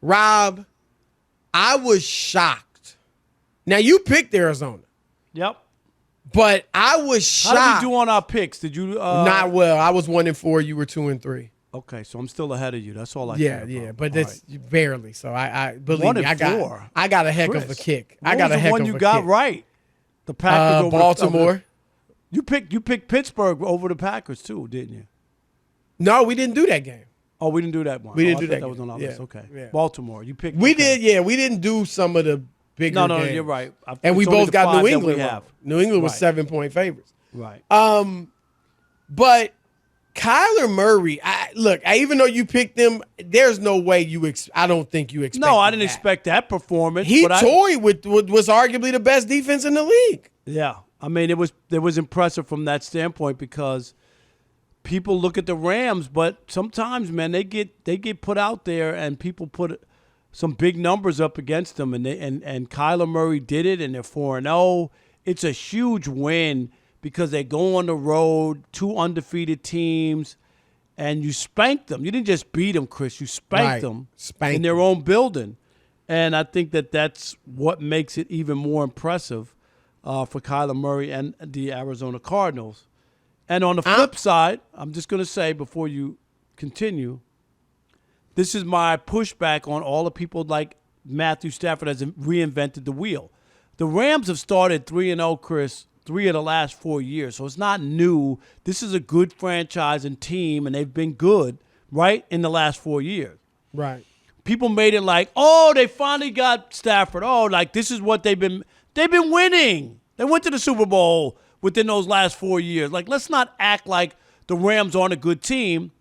Rob, I was shocked. Now, you picked Arizona. Yep. But I was shocked. How did we do on our picks? Did you? Not well. I was 1-4. You were 2-3. Okay, so I'm still ahead of you. That's all I care about. Yeah, but that's barely. So I believe me, I got a heck Chris, of a kick. I got a heck of a kick. What was the one you got right? The Packers over Baltimore. You picked Pittsburgh over the Packers too, didn't you? No, we didn't do that game. Oh, we didn't do that one. We didn't do that. That was on our list. Okay. Yeah. Baltimore. You picked. We did. Yeah, we didn't do some of the bigger games. No, you're right. And we both got New England. New England was 7-point favorites. Right. But Kyler Murray, even though you picked them, there's no way I don't think you expected No, I didn't expect that performance. He toyed with what was arguably the best defense in the league. Yeah. I mean, it was impressive from that standpoint because people look at the Rams, but sometimes, man, they get put out there and people put some big numbers up against them, and Kyler Murray did it, and they're 4-0. It's a huge win because they go on the road, 2 undefeated teams, and you spanked them. You didn't just beat them, Chris. You spanked them in their own building. And I think that's what makes it even more impressive for Kyler Murray and the Arizona Cardinals. And on the flip side, I'm just going to say before you continue, this is my pushback on all the people like Matthew Stafford has reinvented the wheel. The Rams have started 3-0, Chris, 3 of the last 4 years. So it's not new. This is a good franchise and team, and they've been good, right, in the last 4 years. Right. People made it like, oh, they finally got Stafford. Oh, like this is what they've been winning. They went to the Super Bowl within those last 4 years. Like, let's not act like the Rams aren't a good team.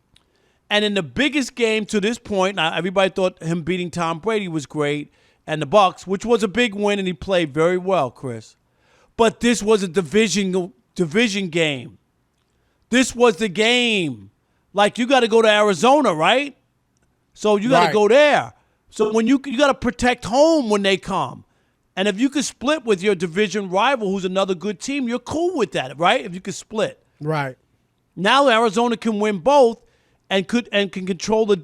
And in the biggest game to this point, now everybody thought him beating Tom Brady was great, and the Bucs, which was a big win, and he played very well, Chris. But this was a division game. This was the game. Like, you got to go to Arizona, right? So you got to go there. So when you got to protect home when they come. And if you could split with your division rival, who's another good team, you're cool with that, right? If you could split. Right. Now Arizona can win both and can control the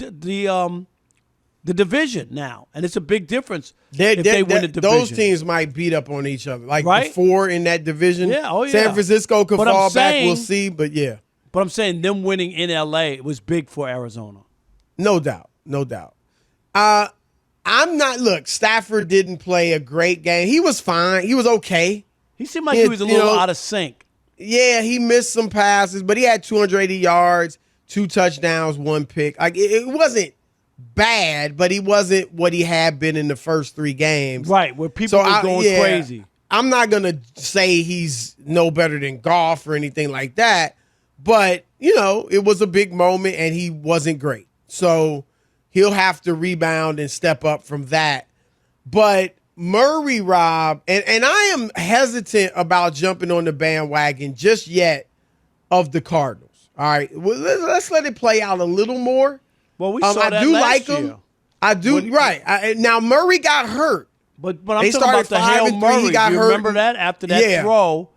division now. And it's a big difference if they win the division. Those teams might beat up on each other. Like before in that division. Yeah, oh yeah. San Francisco could fall back. We'll see, but yeah. But I'm saying them winning in L.A. was big for Arizona. No doubt. No doubt. Stafford didn't play a great game. He was fine. He was okay. He seemed like he was a little out of sync. Yeah, he missed some passes, but he had 280 yards, 2 touchdowns, 1 pick. Like it wasn't bad, but he wasn't what he had been in the first 3 games. Right, where people were going crazy. I'm not going to say he's no better than Goff or anything like that, but, it was a big moment, and he wasn't great. So he'll have to rebound and step up from that. But Murray, Rob, and I am hesitant about jumping on the bandwagon just yet of the Cardinals. All right, well, let's let it play out a little more. Well, we saw that I do last like year. him. I do, right. Now, Murray got hurt. But I'm talking about the Hail Murray. You remember that after that throw?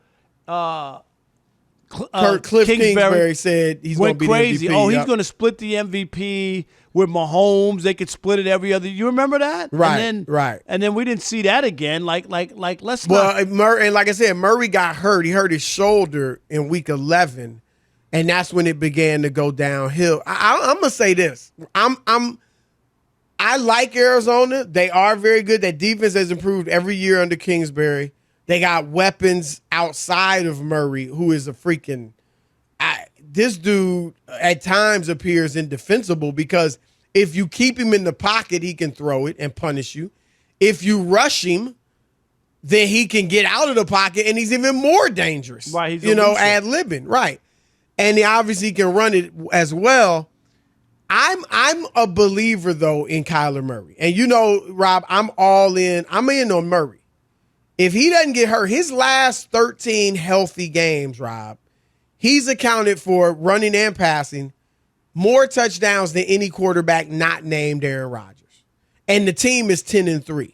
Cliff Kingsbury said he's going to be crazy. the MVP. He's going to split the MVP with Mahomes. They could split it every other. You remember that? Right. Right. And then we didn't see that again. Let's not. Well, Murray, and like I said, Murray got hurt. He hurt his shoulder in week 11, and that's when it began to go downhill. I'm gonna say this. I like Arizona. They are very good. That defense has improved every year under Kingsbury. They got weapons outside of Murray, who is a freaking this dude at times appears indefensible because if you keep him in the pocket, he can throw it and punish you. If you rush him, then he can get out of the pocket and he's even more dangerous. Right, he's ad-libbing. Right. And he obviously can run it as well. I'm a believer, though, in Kyler Murray. And Rob, I'm all in. I'm in on Murray. If he doesn't get hurt, his last 13 healthy games, Rob, he's accounted for running and passing more touchdowns than any quarterback not named Aaron Rodgers. And the team is 10-3.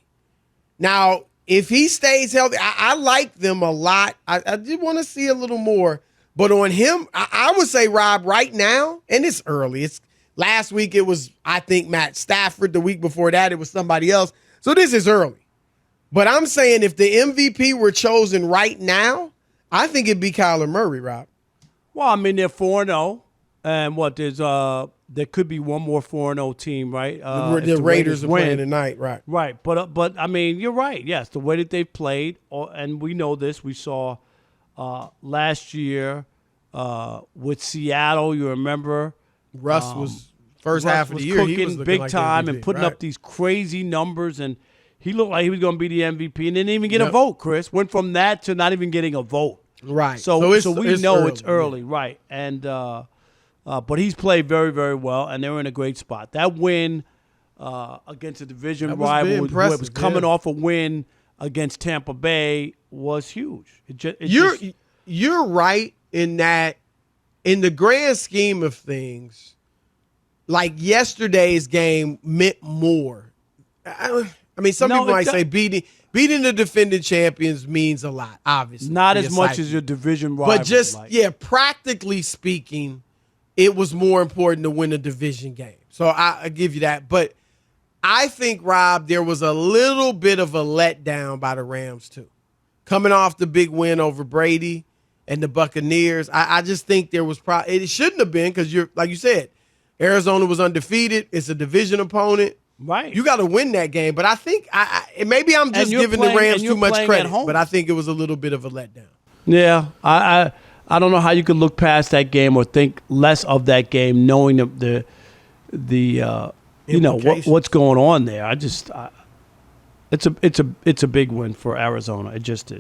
Now, if he stays healthy, I like them a lot. I did want to see a little more. But on him, I would say, Rob, right now, and it's early. Last week it was, I think, Matt Stafford. The week before that it was somebody else. So this is early. But I'm saying if the MVP were chosen right now, I think it'd be Kyler Murray, Rob. Well, I mean, they're 4-0. And there could be one more 4-0 team, right? The Raiders are playing tonight, right? Right, but I mean, you're right. Yes, the way that they've played, and we know this. We saw last year with Seattle. You remember, Russ was first half of the year. Cooking He was big like time MVP, and putting right. up these crazy numbers, and he looked like he was going to be the MVP, and didn't even get a vote. Chris went from that to not even getting a vote. Right. So we know it's early, right? And but he's played very, very well, and they were in a great spot. That win against a division rival who was coming off a win against Tampa Bay was huge. You're right in that, in the grand scheme of things, like yesterday's game meant more. I mean, some people might say beating the defending champions means a lot, obviously. Not as much as your division rival. But just, practically speaking, it was more important to win a division game. So I give you that. But I think, Rob, there was a little bit of a letdown by the Rams, too. Coming off the big win over Brady and the Buccaneers, I just think there was it shouldn't have been, because like you said, Arizona was undefeated. It's a division opponent. Right. You got to win that game. But I think maybe I'm just giving the Rams too much credit. But I think it was a little bit of a letdown. Yeah. I don't know how you could look past that game or think less of that game, knowing the what's going on there. It's a big win for Arizona. It just is.